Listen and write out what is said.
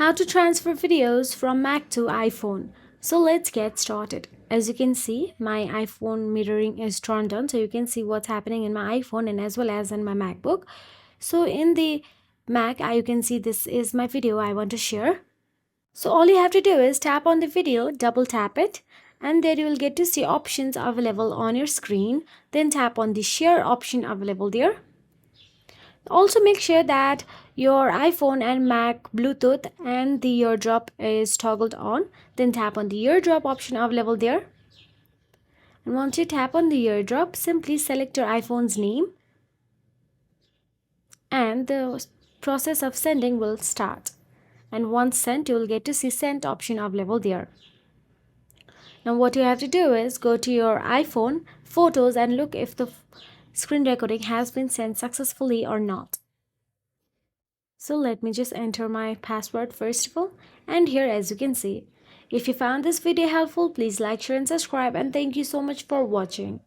How to transfer videos from Mac to iPhone. So let's get started. As you can see, my iPhone mirroring is turned on, so you can see what's happening in my iPhone and as well as in my MacBook. So in the Mac, you can see this is my video I want to share. So all you have to do is tap on the video, double tap it, and there you will get to see options available on your screen. Then tap on the share option available there. Also make sure that your iPhone and Mac Bluetooth and the eardrop is toggled on. Then tap on the eardrop option available there. And once you tap on the eardrop, simply select your iPhone's name and the process of sending will start. And once sent, you will get to see sent option available there. Now what you have to do is go to your iPhone photos and look if the screen recording has been sent successfully or not. So let me just enter my password first of all, and here as you can see. If you found this video helpful, please like, share and subscribe, and thank you so much for watching.